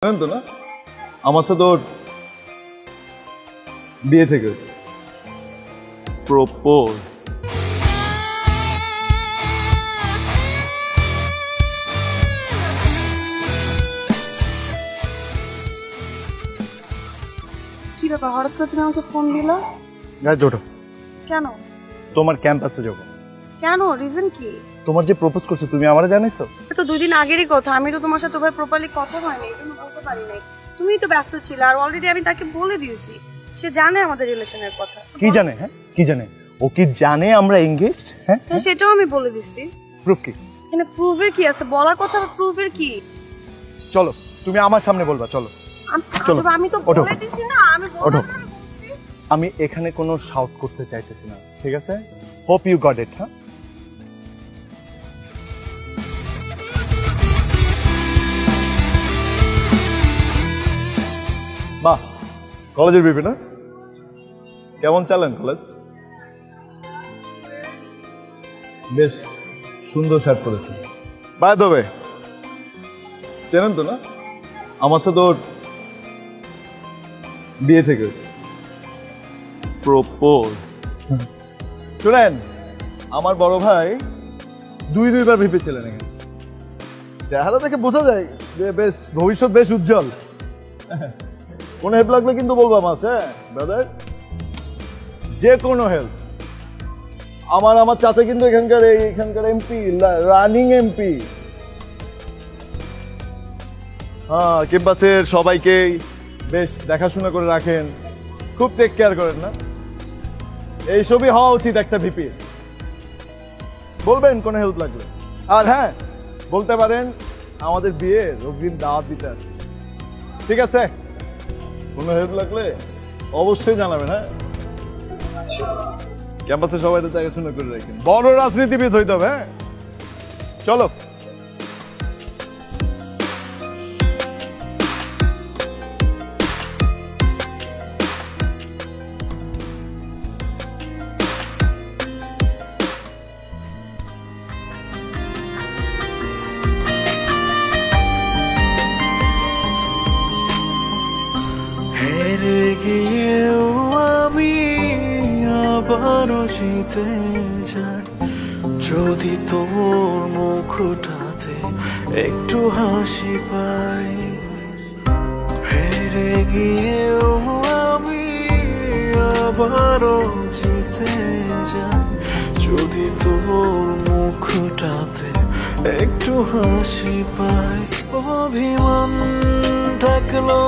জানেন তো না আমার সাথে ওর বিয়ে ঠিক হয়েছে। প্রপোজ। কি ব্যাপার, হঠাৎ করে তুমি আমাকে ফোন দিলা? গাইজ ওঠো। কেন? তোমার ক্যাম্পাসে যাবো। কেন, রিজন কি? তোমার যে প্রপোজ করছে তুমি আমারে জানাইছো? তো 2 দিন আগেরই কথা, আমি তো তোমার সাথে ভাই প্রপারলি কথা হয়নি, এজন্য বলতে পারি নাই। তুমি তো ব্যস্ত ছিলে, আর অলরেডি আমি তাকে বলে দিয়েছি, সে জানে আমাদের রিলেশনের কথা। কি জানে? হ্যাঁ কি জানে? ও কি জানে আমরা এনগেজড? হ্যাঁ সেটাও আমি বলে দিছি। প্রুফ কি? এখানে প্রুফের কি আছে? বলা কথা, প্রুফের কি? চলো তুমি আমার সামনে বলবা। চলো চলো। আমি তো ওঠো। বলে দিছি না, আমি ওঠো। বলছি। আমি এখানে কোনো শাউট করতে চাইতেছি না, ঠিক আছে? Hope you got it. হ্যাঁ বাহ, কলেজের বিপি না? কেমন চালেন কলেজ? বেশ সুন্দর শার্ট পরেছেন। বাই দ্য ওয়ে, চেনেন তো না আমার সাথে ওর বিয়ে ঠিক হয়েছে। প্রপোজ। শুনেন, আমার বড় ভাই দুইবার ভিপি ছিলেন এখানে। চেহারা দেখে বোঝা যায় যে বেশ ভবিষ্যৎ বেশ উজ্জ্বল। কোনো হেল্প লাগলে কিন্তু বলবো আমার। হ্যাঁ ব্রাদার, যে কোনো হেল্প। আমার চাচা কিন্তু এখানকার এমপি, রানিং এমপি। হ্যাঁ, ক্যাম্পাসের সবাইকে বেশ দেখাশোনা করে রাখেন, খুব টেক কেয়ার করেন না? এইসবই হওয়া উচিত একটা ভিপি। বলবেন কোনো হেল্প লাগলে। আর হ্যাঁ, বলতে পারেন আমাদের বিয়ের অগ্রিম দাওয়াত দিতে আছে, ঠিক আছে? কোনো হেল্প লাগলে অবশ্যই জানাবেন। হ্যাঁ, ক্যাম্পাসে সবাই দেখাশোনা করে রাখেন। বড় রাজনীতিবিদ হইতে হবে। হ্যাঁ চলো। হেরে গিয়েও আমি আবারও জিতে যাই যদি তোর মুখটাতে একটু হাসি পাই। হেরে গিয়েও আমি আবারও জিতে যাই যদি তোর মুখটাতে একটু হাসি পাই। অভিমান থাকলো